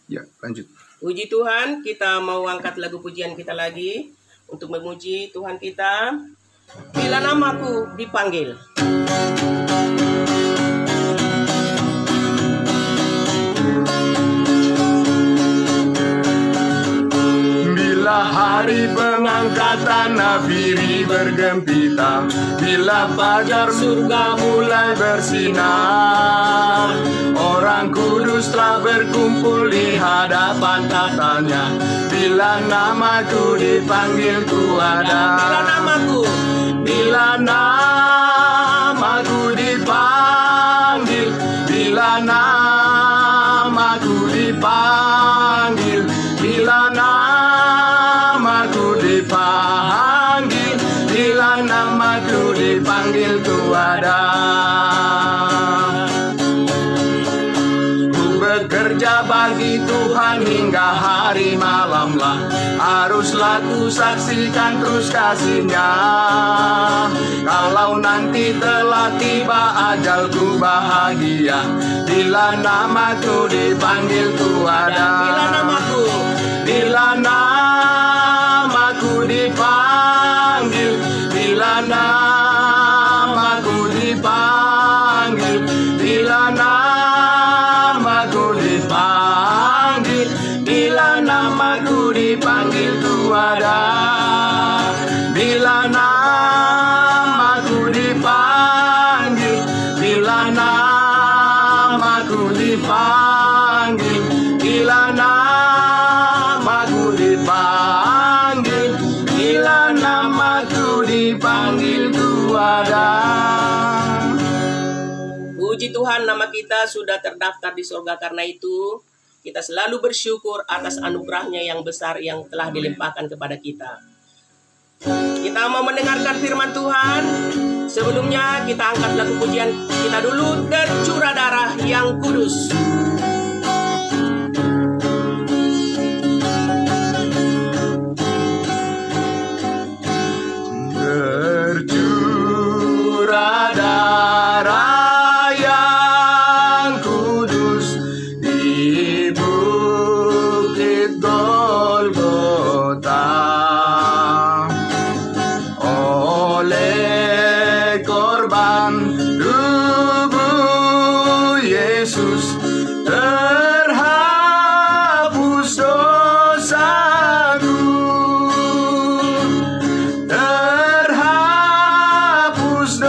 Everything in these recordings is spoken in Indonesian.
Ya, lanjut. Puji Tuhan, kita mau angkat lagu pujian kita lagi untuk memuji Tuhan kita. Bila namaku dipanggil. Bila hari pengangkatan nafiri bergempita, bila fajar surga mulai bersinar, orang kudus telah berkumpul di hadapan tatanya. Bila namaku dipanggil ku ada. Bila namaku, bila namaku dipanggil, bila namaku dipanggil, bila namaku dipanggil, bila namaku dipanggil ku ada. Ku bekerja bagi Tuhan hingga hari malamlah, haruslah ku saksikan terus kasih-Nya. Kalau nanti telah tiba ajalku bahagia, bila namaku dipanggil ku ada. bila namaku, Bila namaku dipanggil, bila namaku dipanggil, bila namaku dipanggil, bila namaku dipanggil ku ada. Bila namaku dipanggil, bila namaku dipanggil, bila namaku dipanggil, bila namaku dipanggil ku ada. puji Tuhan, nama kita sudah terdaftar di surga. Karena itu kita selalu bersyukur atas anugerahnya yang besar yang telah dilimpahkan kepada kita. Kita mau mendengarkan firman Tuhan. Sebelumnya kita angkat lagu pujian kita dulu, Tercurah Darah yang Kudus. Tercurah darah yang kudus di bukit Golgota, oleh korban tubuh Yesus terhapus dosaku, terhapus dosaku,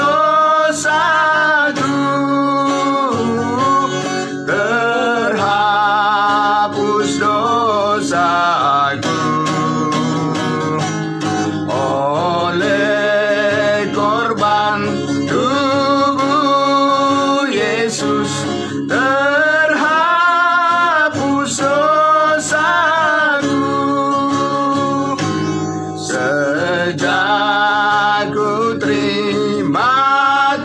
terhapus dosaku, oleh korban tubuh Yesus terhapus dosaku. Sejak ku terima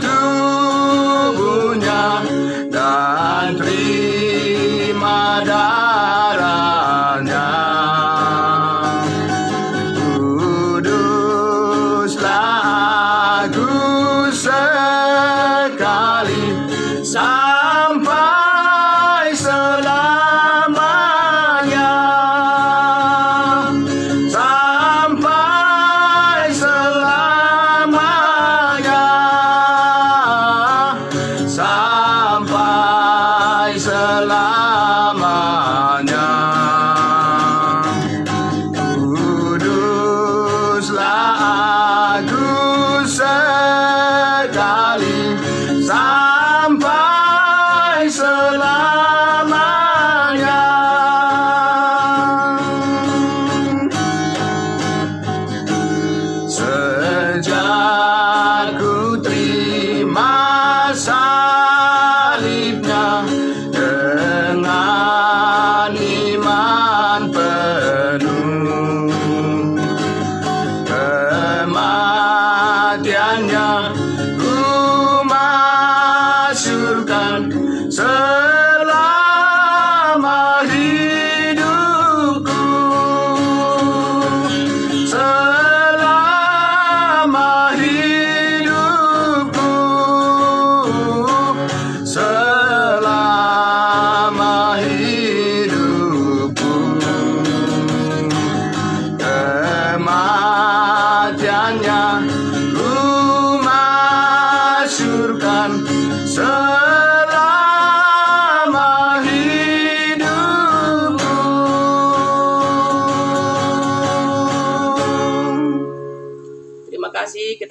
tubuhnya dan terima darahnya, kuduslah aku sekali sampai selamanya, sampai selamanya, sampai selamanya. Kuduslah aku sekali sampai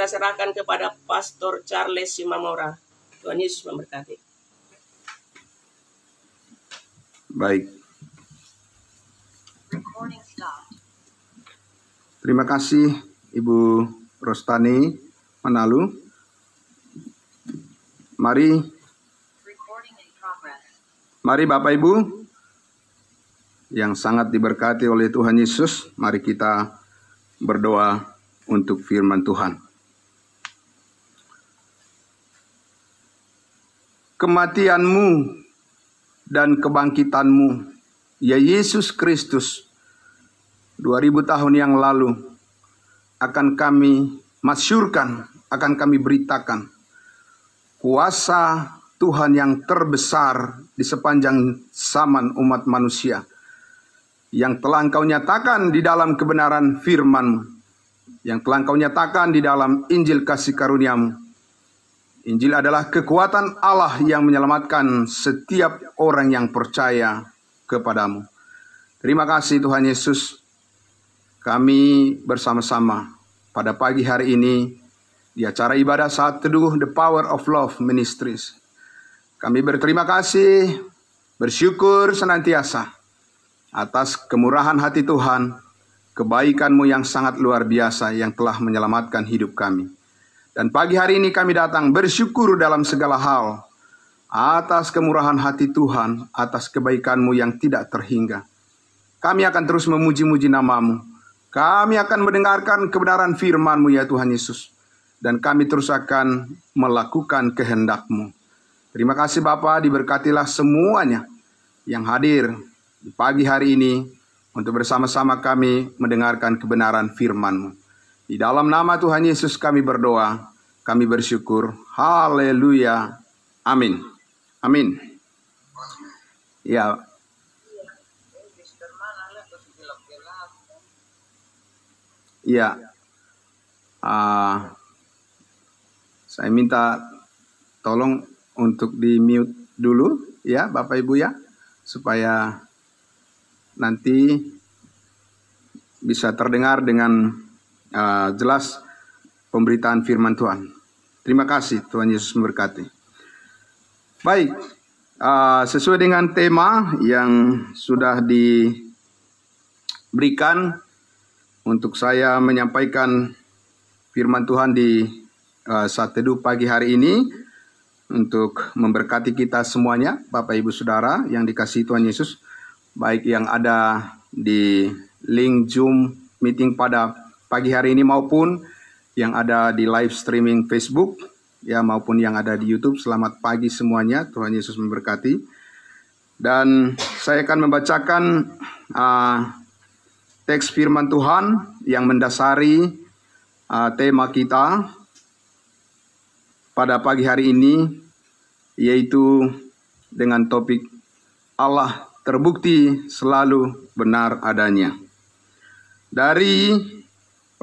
kita serahkan kepada Pastor Charles Simamora. Tuhan Yesus memberkati. Baik. Terima kasih Ibu Rostani Manalu. Mari Bapak Ibu yang sangat diberkati oleh Tuhan Yesus, mari kita berdoa untuk firman Tuhan. Kematian-Mu dan kebangkitan-Mu, ya Yesus Kristus, 2000 tahun yang lalu akan kami masyurkan, akan kami beritakan kuasa Tuhan yang terbesar di sepanjang zaman umat manusia, yang telah Engkau nyatakan di dalam kebenaran firman-Mu, yang telah Engkau nyatakan di dalam Injil kasih karunia-Mu. Injil adalah kekuatan Allah yang menyelamatkan setiap orang yang percaya kepadamu. Terima kasih Tuhan Yesus. Kami bersama-sama pada pagi hari ini di acara ibadah saat teduh The Power of Love Ministries. Kami berterima kasih, bersyukur senantiasa atas kemurahan hati Tuhan, kebaikan-Mu yang sangat luar biasa yang telah menyelamatkan hidup kami. Dan pagi hari ini kami datang bersyukur dalam segala hal atas kemurahan hati Tuhan, atas kebaikan-Mu yang tidak terhingga. Kami akan terus memuji-muji nama-Mu. Kami akan mendengarkan kebenaran firman-Mu ya Tuhan Yesus. Dan kami terus akan melakukan kehendak-Mu. Terima kasih Bapa, diberkatilah semuanya yang hadir di pagi hari ini untuk bersama-sama kami mendengarkan kebenaran firman-Mu. Di dalam nama Tuhan Yesus kami berdoa, kami bersyukur. Haleluya. Amin. Amin. Ya. Ya. Saya minta tolong untuk di mute dulu ya Bapak Ibu ya, supaya nanti bisa terdengar dengan jelas pemberitaan firman Tuhan. Terima kasih, Tuhan Yesus memberkati. Baik, sesuai dengan tema yang sudah diberikan untuk saya menyampaikan firman Tuhan di saat teduh pagi hari ini, untuk memberkati kita semuanya, Bapak Ibu Saudara yang dikasihi Tuhan Yesus, baik yang ada di link Zoom meeting pada pagi hari ini maupun yang ada di live streaming Facebook ya, maupun yang ada di YouTube. Selamat pagi semuanya, Tuhan Yesus memberkati. Dan saya akan membacakan teks firman Tuhan yang mendasari tema kita pada pagi hari ini, yaitu dengan topik Allah terbukti selalu benar adanya. Dari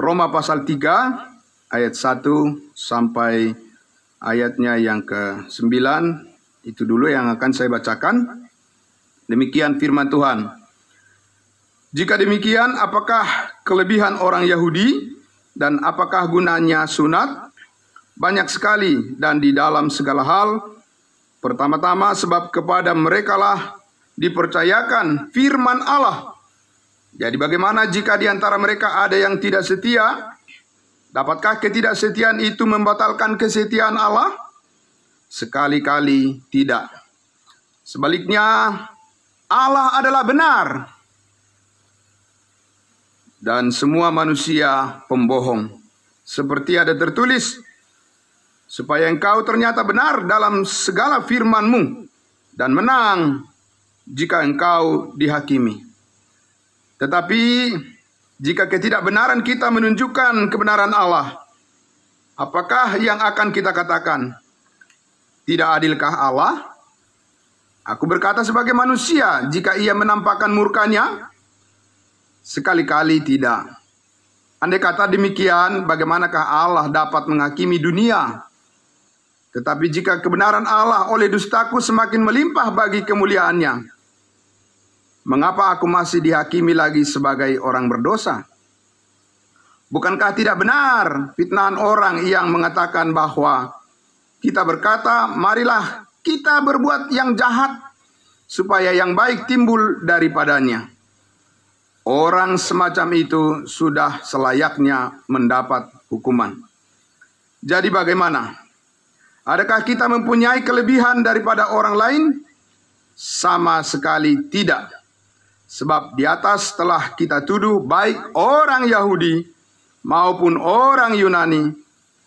Roma pasal 3 ayat 1 sampai ayatnya yang ke-9, itu dulu yang akan saya bacakan. Demikian firman Tuhan. Jika demikian, apakah kelebihan orang Yahudi dan apakah gunanya sunat? Banyak sekali dan di dalam segala hal. Pertama-tama sebab kepada merekalah dipercayakan firman Allah. Jadi bagaimana jika di antara mereka ada yang tidak setia? Dapatkah ketidaksetiaan itu membatalkan kesetiaan Allah? Sekali-kali tidak. Sebaliknya, Allah adalah benar. Dan semua manusia pembohong. Seperti ada tertulis, supaya engkau ternyata benar dalam segala firman-Mu, dan menang jika engkau dihakimi. Tetapi jika ketidakbenaran kita menunjukkan kebenaran Allah, apakah yang akan kita katakan? Tidak adilkah Allah? Aku berkata sebagai manusia, jika ia menampakkan murkanya? Sekali-kali tidak. Andai kata demikian, bagaimanakah Allah dapat menghakimi dunia? Tetapi jika kebenaran Allah oleh dustaku semakin melimpah bagi kemuliaannya, mengapa aku masih dihakimi lagi sebagai orang berdosa? Bukankah tidak benar fitnahan orang yang mengatakan bahwa kita berkata, marilah kita berbuat yang jahat, supaya yang baik timbul daripadanya. Orang semacam itu sudah selayaknya mendapat hukuman. Jadi bagaimana? Adakah kita mempunyai kelebihan daripada orang lain? Sama sekali tidak. Sebab di atas telah kita tuduh baik orang Yahudi maupun orang Yunani,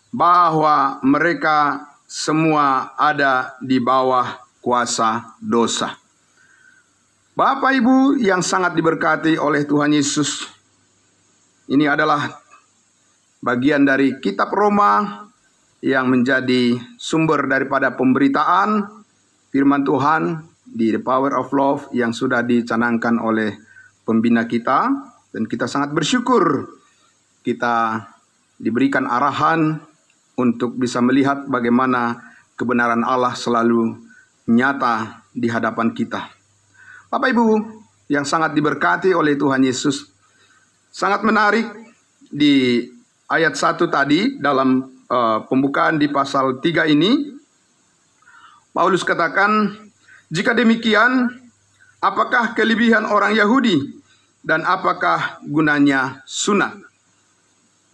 bahwa mereka semua ada di bawah kuasa dosa. Bapak Ibu yang sangat diberkati oleh Tuhan Yesus, ini adalah bagian dari kitab Roma yang menjadi sumber daripada pemberitaan firman Tuhan di The Power of Love yang sudah dicanangkan oleh pembina kita. Dan kita sangat bersyukur kita diberikan arahan untuk bisa melihat bagaimana kebenaran Allah selalu nyata di hadapan kita. Bapak Ibu yang sangat diberkati oleh Tuhan Yesus, sangat menarik di ayat 1 tadi dalam pembukaan di pasal 3 ini. Paulus katakan, jika demikian, apakah kelebihan orang Yahudi dan apakah gunanya sunat?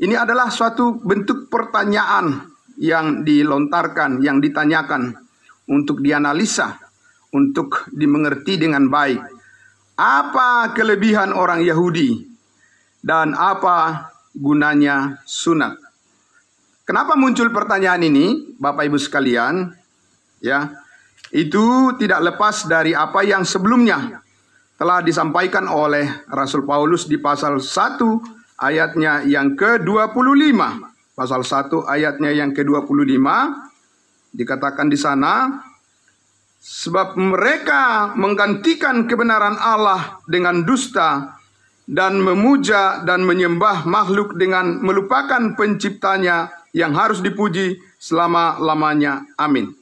Ini adalah suatu bentuk pertanyaan yang dilontarkan, yang ditanyakan untuk dianalisa, untuk dimengerti dengan baik. Apa kelebihan orang Yahudi dan apa gunanya sunat? Kenapa muncul pertanyaan ini, Bapak Ibu sekalian? Ya, itu tidak lepas dari apa yang sebelumnya telah disampaikan oleh Rasul Paulus di pasal 1 ayatnya yang ke-25. Pasal 1 ayatnya yang ke-25 dikatakan di sana, sebab mereka menggantikan kebenaran Allah dengan dusta dan memuja dan menyembah makhluk dengan melupakan penciptanya yang harus dipuji selama-lamanya. Amin.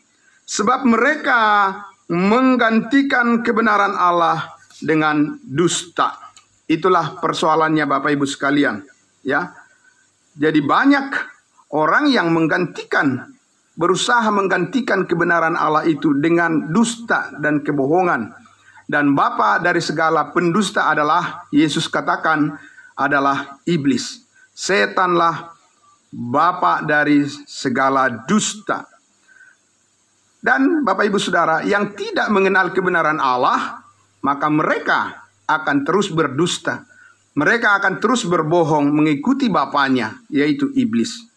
Sebab mereka menggantikan kebenaran Allah dengan dusta. Itulah persoalannya Bapak Ibu sekalian, ya. Jadi banyak orang yang berusaha menggantikan kebenaran Allah itu dengan dusta dan kebohongan. Dan bapa dari segala pendusta adalah, Yesus katakan, adalah iblis. Setanlah bapa dari segala dusta. Dan Bapak Ibu Saudara yang tidak mengenal kebenaran Allah, maka mereka akan terus berdusta. Mereka akan terus berbohong mengikuti bapaknya, yaitu iblis.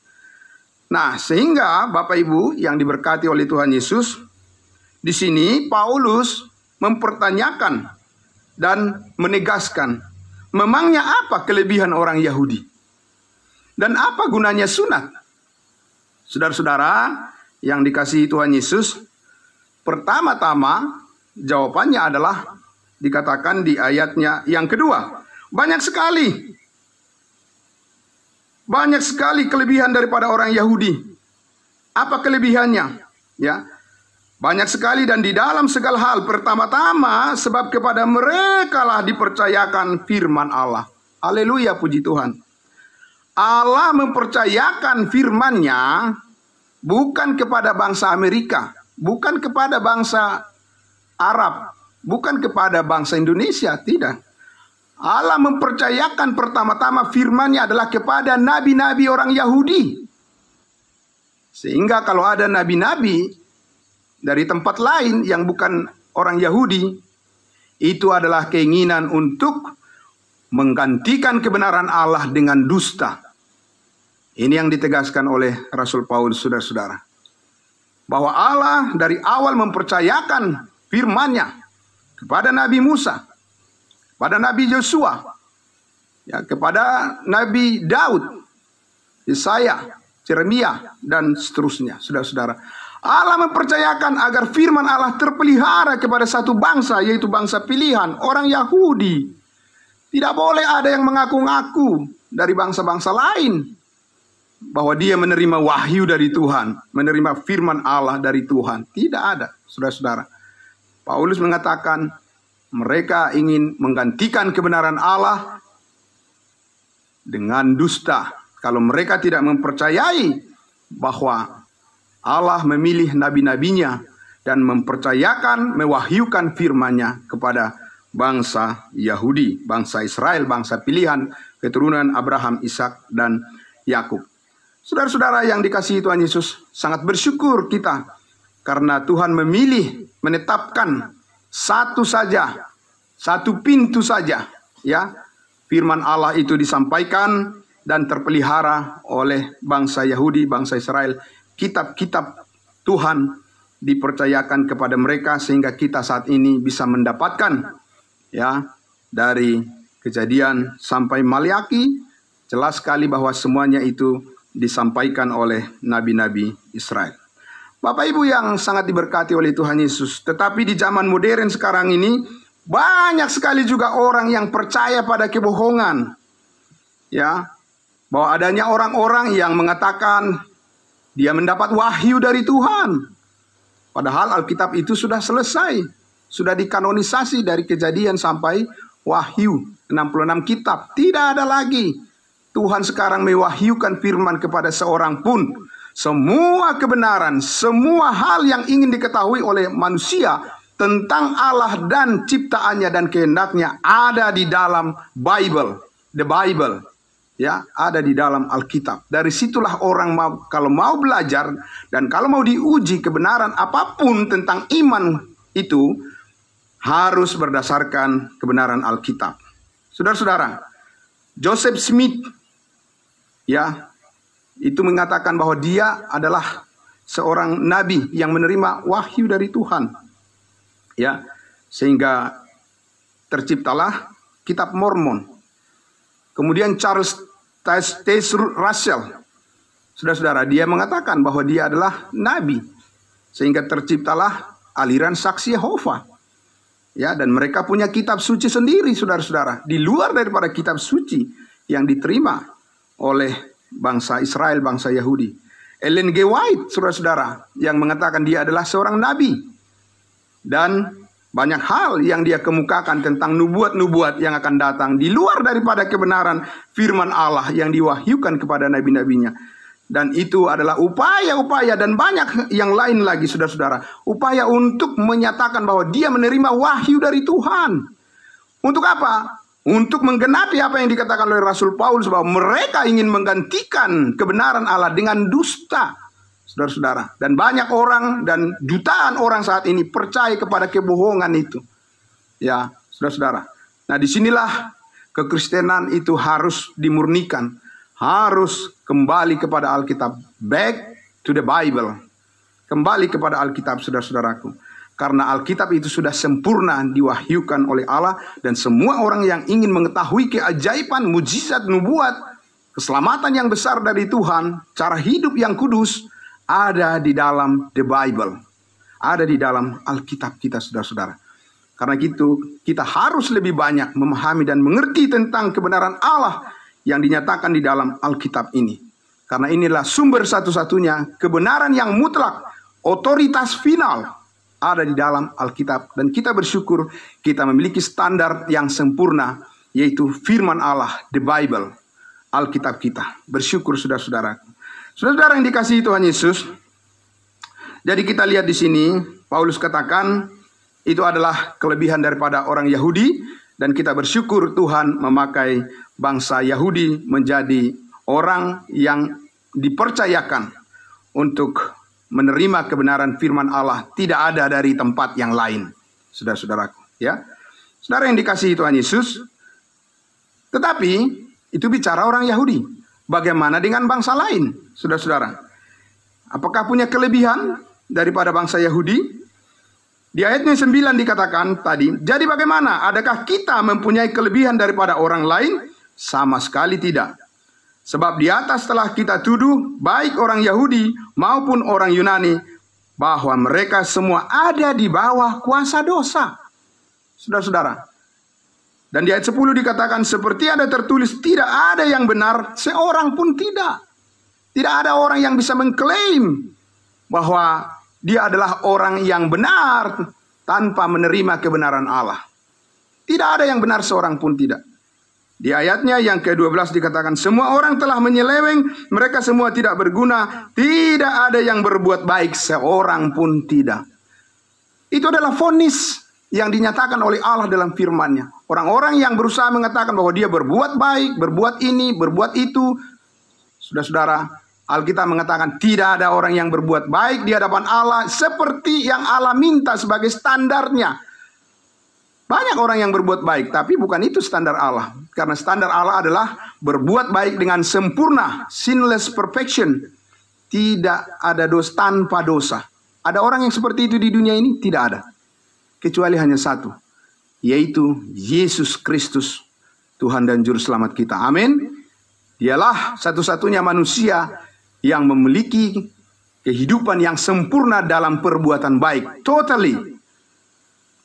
Nah, sehingga Bapak Ibu yang diberkati oleh Tuhan Yesus, di sini Paulus mempertanyakan dan menegaskan, memangnya apa kelebihan orang Yahudi? Dan apa gunanya sunat? Saudara-saudara yang dikasihi Tuhan Yesus, pertama-tama jawabannya adalah dikatakan di ayatnya yang kedua. Banyak sekali kelebihan daripada orang Yahudi. Apa kelebihannya? Ya, banyak sekali dan di dalam segala hal. Pertama-tama sebab kepada mereka lah dipercayakan firman Allah. Haleluya, puji Tuhan. Allah mempercayakan firman-Nya bukan kepada bangsa Amerika, bukan kepada bangsa Arab, bukan kepada bangsa Indonesia, tidak. Allah mempercayakan pertama-tama firman-Nya adalah kepada nabi-nabi orang Yahudi. Sehingga kalau ada nabi-nabi dari tempat lain yang bukan orang Yahudi, itu adalah keinginan untuk menggantikan kebenaran Allah dengan dusta. Ini yang ditegaskan oleh Rasul Paulus, saudara-saudara. Bahwa Allah dari awal mempercayakan firman-Nya kepada Nabi Musa, kepada Nabi Yosua, ya, kepada Nabi Daud, Yesaya, Yeremia, dan seterusnya, saudara-saudara. Allah mempercayakan agar firman Allah terpelihara kepada satu bangsa, yaitu bangsa pilihan, orang Yahudi. Tidak boleh ada yang mengaku-ngaku dari bangsa-bangsa lain bahwa dia menerima wahyu dari Tuhan, menerima firman Allah dari Tuhan. Tidak ada, saudara-saudara. Paulus mengatakan mereka ingin menggantikan kebenaran Allah dengan dusta, kalau mereka tidak mempercayai bahwa Allah memilih nabi-nabinya dan mempercayakan, mewahyukan firman-Nya kepada bangsa Yahudi, bangsa Israel, bangsa pilihan, keturunan Abraham, Ishak, dan Yakub. Saudara-saudara yang dikasihi Tuhan Yesus, sangat bersyukur kita karena Tuhan memilih, menetapkan satu saja, satu pintu saja, ya. Firman Allah itu disampaikan dan terpelihara oleh bangsa Yahudi, bangsa Israel. Kitab-kitab Tuhan dipercayakan kepada mereka sehingga kita saat ini bisa mendapatkan, ya, dari Kejadian sampai Maliaki, jelas sekali bahwa semuanya itu disampaikan oleh nabi-nabi Israel. Bapak Ibu yang sangat diberkati oleh Tuhan Yesus, tetapi di zaman modern sekarang ini banyak sekali juga orang yang percaya pada kebohongan, ya, bahwa adanya orang-orang yang mengatakan dia mendapat wahyu dari Tuhan, padahal Alkitab itu sudah selesai, sudah dikanonisasi dari Kejadian sampai Wahyu, 66 kitab, tidak ada lagi. Tuhan sekarang mewahyukan firman kepada seorang pun. Semua kebenaran, semua hal yang ingin diketahui oleh manusia tentang Allah dan ciptaannya dan kehendaknya ada di dalam Bible, the Bible, ya, ada di dalam Alkitab. Dari situlah orang kalau mau belajar dan kalau mau diuji kebenaran apapun tentang iman itu harus berdasarkan kebenaran Alkitab. Saudara-saudara, Joseph Smith, ya, itu mengatakan bahwa dia adalah seorang nabi yang menerima wahyu dari Tuhan, ya, sehingga terciptalah Kitab Mormon. Kemudian Charles Taze Russell, saudara-saudara, dia mengatakan bahwa dia adalah nabi, sehingga terciptalah aliran Saksi Yehova. Ya, dan mereka punya kitab suci sendiri, saudara-saudara, di luar daripada kitab suci yang diterima oleh bangsa Israel, bangsa Yahudi. Ellen G. White, saudara-saudara, yang mengatakan dia adalah seorang nabi. Dan banyak hal yang dia kemukakan tentang nubuat-nubuat yang akan datang di luar daripada kebenaran firman Allah yang diwahyukan kepada nabi-nabinya. Dan itu adalah upaya-upaya dan banyak yang lain lagi, saudara-saudara. Upaya untuk menyatakan bahwa dia menerima wahyu dari Tuhan. Untuk apa? Untuk menggenapi apa yang dikatakan oleh Rasul Paulus bahwa mereka ingin menggantikan kebenaran Allah dengan dusta, saudara-saudara. Dan banyak orang dan jutaan orang saat ini percaya kepada kebohongan itu. Ya, saudara-saudara. Nah, disinilah kekristenan itu harus dimurnikan. Harus kembali kepada Alkitab. Back to the Bible. Kembali kepada Alkitab, saudara-saudaraku. Karena Alkitab itu sudah sempurna diwahyukan oleh Allah. Dan semua orang yang ingin mengetahui keajaiban, mujizat, nubuat, keselamatan yang besar dari Tuhan, cara hidup yang kudus, ada di dalam the Bible. Ada di dalam Alkitab kita, saudara-saudara. Karena itu kita harus lebih banyak memahami dan mengerti tentang kebenaran Allah yang dinyatakan di dalam Alkitab ini. Karena inilah sumber satu-satunya kebenaran yang mutlak, otoritas final ada di dalam Alkitab. Dan kita bersyukur kita memiliki standar yang sempurna, yaitu firman Allah, the Bible, Alkitab kita. Bersyukur, saudara-saudara. Saudara-saudara yang dikasihi Tuhan Yesus, jadi kita lihat di sini Paulus katakan itu adalah kelebihan daripada orang Yahudi. Dan kita bersyukur Tuhan memakai bangsa Yahudi menjadi orang yang dipercayakan untuk menerima kebenaran firman Allah. Tidak ada dari tempat yang lain, saudara-saudaraku, ya. Saudara yang dikasihi Tuhan Yesus. Tetapi itu bicara orang Yahudi. Bagaimana dengan bangsa lain, saudara-saudara? Apakah punya kelebihan daripada bangsa Yahudi? Di ayatnya 9 dikatakan tadi, jadi bagaimana? Adakah kita mempunyai kelebihan daripada orang lain? Sama sekali tidak. Sebab di atas telah kita tuduh, baik orang Yahudi maupun orang Yunani, bahwa mereka semua ada di bawah kuasa dosa. Saudara-saudara. Dan di ayat 10 dikatakan, seperti ada tertulis, tidak ada yang benar, seorang pun tidak. Tidak ada orang yang bisa mengklaim bahwa dia adalah orang yang benar tanpa menerima kebenaran Allah. Tidak ada yang benar, seorang pun tidak. Di ayatnya yang ke-12 dikatakan, semua orang telah menyeleweng, mereka semua tidak berguna, tidak ada yang berbuat baik, seorang pun tidak. Itu adalah vonis yang dinyatakan oleh Allah dalam firman-Nya. Orang-orang yang berusaha mengatakan bahwa dia berbuat baik, berbuat ini, berbuat itu. Saudara-saudara, Alkitab mengatakan tidak ada orang yang berbuat baik di hadapan Allah seperti yang Allah minta sebagai standarnya. Banyak orang yang berbuat baik, tapi bukan itu standar Allah. Karena standar Allah adalah berbuat baik dengan sempurna, sinless perfection. Tidak ada dosa, tanpa dosa. Ada orang yang seperti itu di dunia ini? Tidak ada. Kecuali hanya satu, yaitu Yesus Kristus, Tuhan dan Juru Selamat kita. Amin. Dialah satu-satunya manusia yang memiliki kehidupan yang sempurna dalam perbuatan baik. Totally.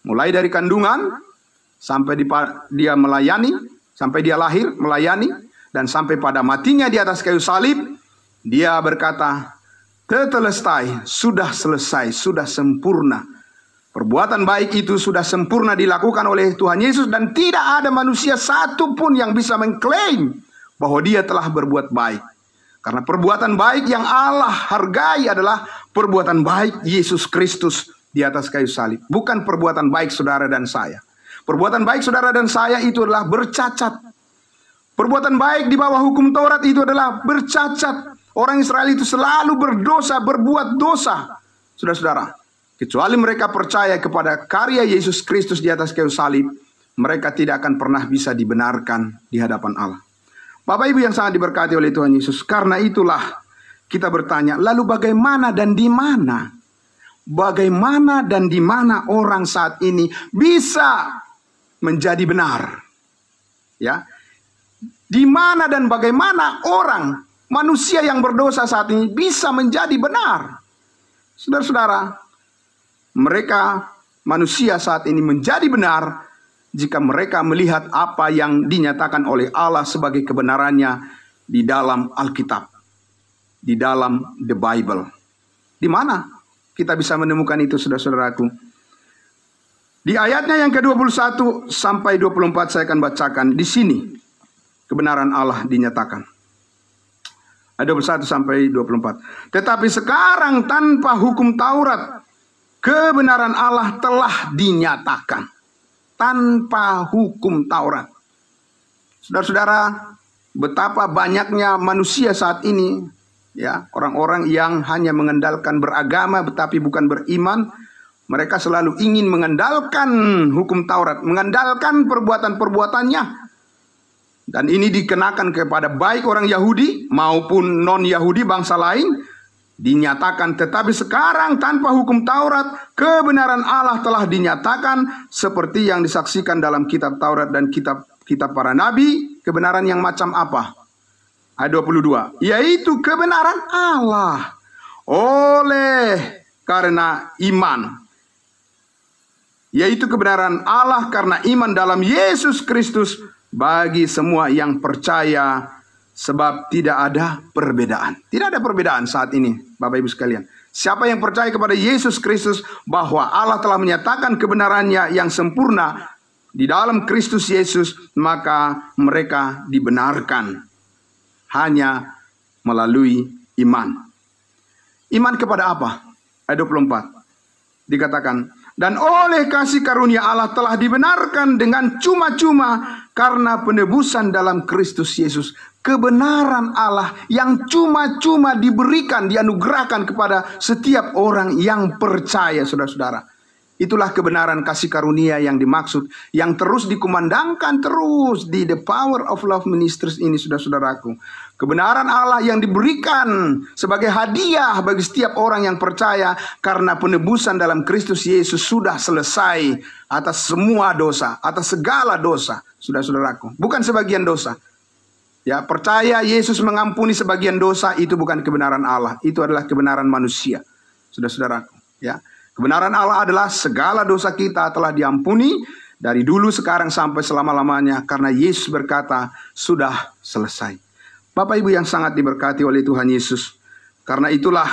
Mulai dari kandungan, sampai dia melayani, sampai dia lahir, melayani, dan sampai pada matinya di atas kayu salib, dia berkata, tetelestai, sudah selesai, sudah sempurna. Perbuatan baik itu sudah sempurna dilakukan oleh Tuhan Yesus, dan tidak ada manusia satupun yang bisa mengklaim bahwa dia telah berbuat baik. Karena perbuatan baik yang Allah hargai adalah perbuatan baik Yesus Kristus di atas kayu salib. Bukan perbuatan baik saudara dan saya. Perbuatan baik saudara dan saya itu adalah bercacat. Perbuatan baik di bawah hukum Taurat itu adalah bercacat. Orang Israel itu selalu berdosa, berbuat dosa. Saudara-saudara, kecuali mereka percaya kepada karya Yesus Kristus di atas kayu salib, mereka tidak akan pernah bisa dibenarkan di hadapan Allah. Bapak Ibu yang sangat diberkati oleh Tuhan Yesus, karena itulah kita bertanya, lalu bagaimana dan di mana? Bagaimana dan di mana orang saat ini bisa menjadi benar? Ya, di mana dan bagaimana orang, manusia yang berdosa saat ini bisa menjadi benar? Saudara-saudara, mereka manusia saat ini menjadi benar jika mereka melihat apa yang dinyatakan oleh Allah sebagai kebenarannya di dalam Alkitab, di dalam the Bible. Di mana kita bisa menemukan itu, saudara-saudaraku? Di ayatnya yang ke-21 sampai 24 saya akan bacakan. Di sini kebenaran Allah dinyatakan. Ayat 21 sampai 24. Tetapi sekarang tanpa hukum Taurat, kebenaran Allah telah dinyatakan. Tanpa hukum Taurat. Saudara-saudara, betapa banyaknya manusia saat ini, ya, orang-orang yang hanya mengandalkan beragama tetapi bukan beriman. Mereka selalu ingin mengandalkan hukum Taurat, mengandalkan perbuatan-perbuatannya. Dan ini dikenakan kepada baik orang Yahudi maupun non-Yahudi, bangsa lain. Dinyatakan, tetapi sekarang tanpa hukum Taurat, kebenaran Allah telah dinyatakan seperti yang disaksikan dalam kitab Taurat dan kitab para nabi. Kebenaran yang macam apa? Ayat 22, yaitu kebenaran Allah oleh karena iman. Yaitu kebenaran Allah karena iman dalam Yesus Kristus bagi semua yang percaya. Sebab tidak ada perbedaan. Tidak ada perbedaan saat ini, Bapak Ibu sekalian. Siapa yang percaya kepada Yesus Kristus bahwa Allah telah menyatakan kebenarannya yang sempurna di dalam Kristus Yesus, maka mereka dibenarkan hanya melalui iman. Iman kepada apa? Ayat 24 dikatakan, dan oleh kasih karunia Allah telah dibenarkan dengan cuma-cuma karena penebusan dalam Kristus Yesus. Kebenaran Allah yang cuma-cuma diberikan, dianugerahkan kepada setiap orang yang percaya, saudara-saudara. Itulah kebenaran kasih karunia yang dimaksud, yang terus dikumandangkan terus di The Power of Love Ministries ini, saudara-saudaraku. Kebenaran Allah yang diberikan sebagai hadiah bagi setiap orang yang percaya karena penebusan dalam Kristus Yesus sudah selesai atas semua dosa, atas segala dosa, saudara-saudaraku. Bukan sebagian dosa. Ya, percaya Yesus mengampuni sebagian dosa itu bukan kebenaran Allah, itu adalah kebenaran manusia. Saudara-saudaraku, ya. Kebenaran Allah adalah segala dosa kita telah diampuni dari dulu, sekarang, sampai selama-lamanya karena Yesus berkata, sudah selesai. Bapak Ibu yang sangat diberkati oleh Tuhan Yesus, karena itulah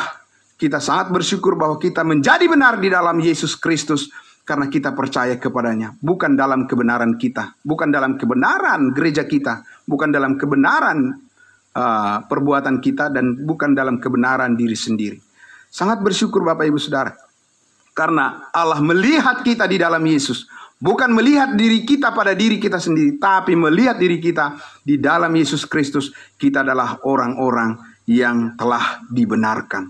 kita sangat bersyukur bahwa kita menjadi benar di dalam Yesus Kristus. karena kita percaya kepadanya. Bukan dalam kebenaran kita, bukan dalam kebenaran gereja kita, bukan dalam kebenaran perbuatan kita, dan bukan dalam kebenaran diri sendiri. Sangat bersyukur Bapak Ibu Saudara, karena Allah melihat kita di dalam Yesus. Bukan melihat diri kita pada diri kita sendiri, tapi melihat diri kita di dalam Yesus Kristus. Kita adalah orang-orang yang telah dibenarkan.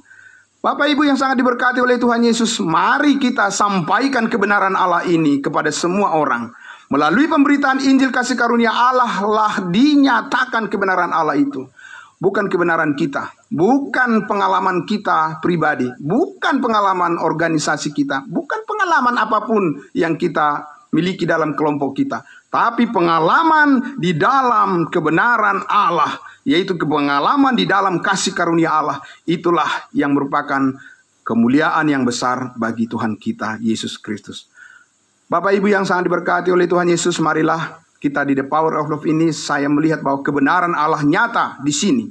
Bapak Ibu yang sangat diberkati oleh Tuhan Yesus, mari kita sampaikan kebenaran Allah ini kepada semua orang. Melalui pemberitaan Injil kasih karunia Allah lah dinyatakan kebenaran Allah itu. Bukan kebenaran kita, bukan pengalaman kita pribadi, bukan pengalaman organisasi kita, bukan pengalaman apapun yang kita miliki dalam kelompok kita, tapi pengalaman di dalam kebenaran Allah, yaitu pengalaman di dalam kasih karunia Allah. Itulah yang merupakan kemuliaan yang besar bagi Tuhan kita Yesus Kristus. Bapak Ibu yang sangat diberkati oleh Tuhan Yesus, marilah kita di The Power of Love ini, saya melihat bahwa kebenaran Allah nyata di sini.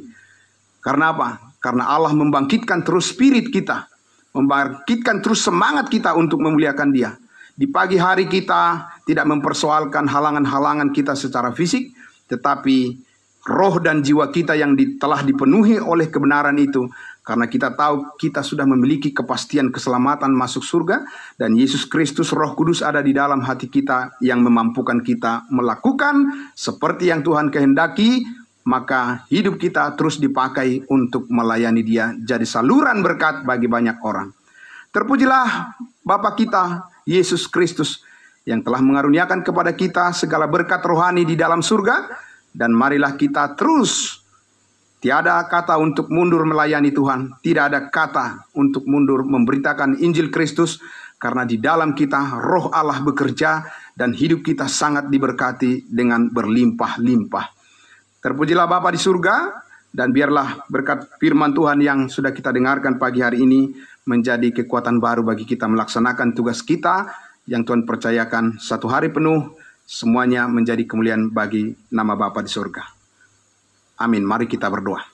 Karena apa? Karena Allah membangkitkan terus spirit kita, membangkitkan terus semangat kita untuk memuliakan Dia. Di pagi hari kita tidak mempersoalkan halangan-halangan kita secara fisik, tetapi roh dan jiwa kita yang telah dipenuhi oleh kebenaran itu. Karena kita tahu kita sudah memiliki kepastian keselamatan masuk surga, dan Yesus Kristus Roh Kudus ada di dalam hati kita yang memampukan kita melakukan seperti yang Tuhan kehendaki. Maka hidup kita terus dipakai untuk melayani Dia, jadi saluran berkat bagi banyak orang. Terpujilah Bapa kita Yesus Kristus yang telah mengaruniakan kepada kita segala berkat rohani di dalam surga. Dan marilah kita terus, tiada kata untuk mundur melayani Tuhan, tidak ada kata untuk mundur memberitakan Injil Kristus, karena di dalam kita roh Allah bekerja dan hidup kita sangat diberkati dengan berlimpah-limpah. Terpujilah Bapa di surga, dan biarlah berkat firman Tuhan yang sudah kita dengarkan pagi hari ini menjadi kekuatan baru bagi kita melaksanakan tugas kita yang Tuhan percayakan satu hari penuh. Semuanya menjadi kemuliaan bagi nama Bapa di surga. Amin. Mari kita berdoa.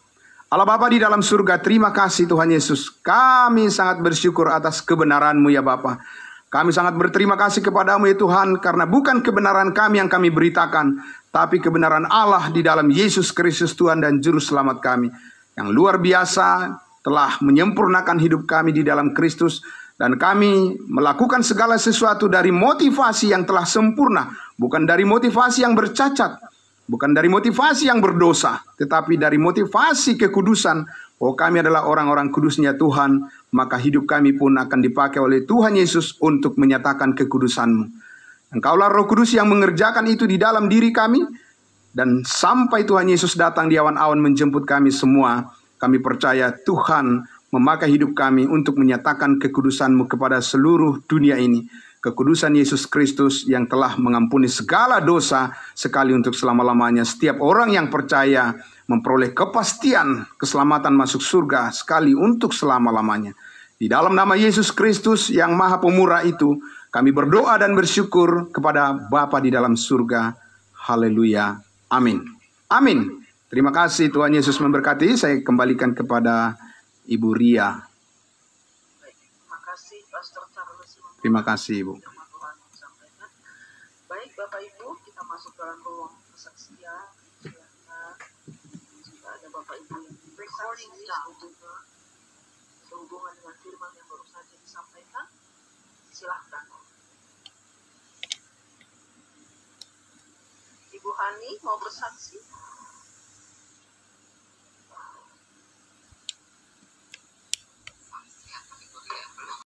Allah Bapa di dalam surga, terima kasih Tuhan Yesus. Kami sangat bersyukur atas kebenaran-Mu ya Bapa. Kami sangat berterima kasih kepadamu ya Tuhan, karena bukan kebenaran kami yang kami beritakan, tapi kebenaran Allah di dalam Yesus Kristus Tuhan dan Juru Selamat kami, yang luar biasa telah menyempurnakan hidup kami di dalam Kristus. Dan kami melakukan segala sesuatu dari motivasi yang telah sempurna, bukan dari motivasi yang bercacat, bukan dari motivasi yang berdosa, tetapi dari motivasi kekudusan. Oh, kami adalah orang-orang kudusnya Tuhan, maka hidup kami pun akan dipakai oleh Tuhan Yesus untuk menyatakan kekudusan-Mu. Engkaulah Roh Kudus yang mengerjakan itu di dalam diri kami, dan sampai Tuhan Yesus datang di awan-awan menjemput kami semua, kami percaya Tuhan memakai hidup kami untuk menyatakan kekudusan-Mu kepada seluruh dunia ini. Kekudusan Yesus Kristus yang telah mengampuni segala dosa sekali untuk selama-lamanya. Setiap orang yang percaya memperoleh kepastian keselamatan masuk surga sekali untuk selama-lamanya. Di dalam nama Yesus Kristus yang Maha Pemurah itu, kami berdoa dan bersyukur kepada Bapa di dalam surga. Haleluya. Amin. Amin. Terima kasih, Tuhan Yesus memberkati. Saya kembalikan kepada Ibu Ria. Terima kasih Pastor Charles. Terima kasih Ibu. Baik Bapak Ibu, kita masuk dalam ruang kesaksian. Jika ada Bapak Ibu yang bersaksi untuk sehubungan dengan firman yang baru saja disampaikan, silahkan. Ibu Hani mau bersaksi?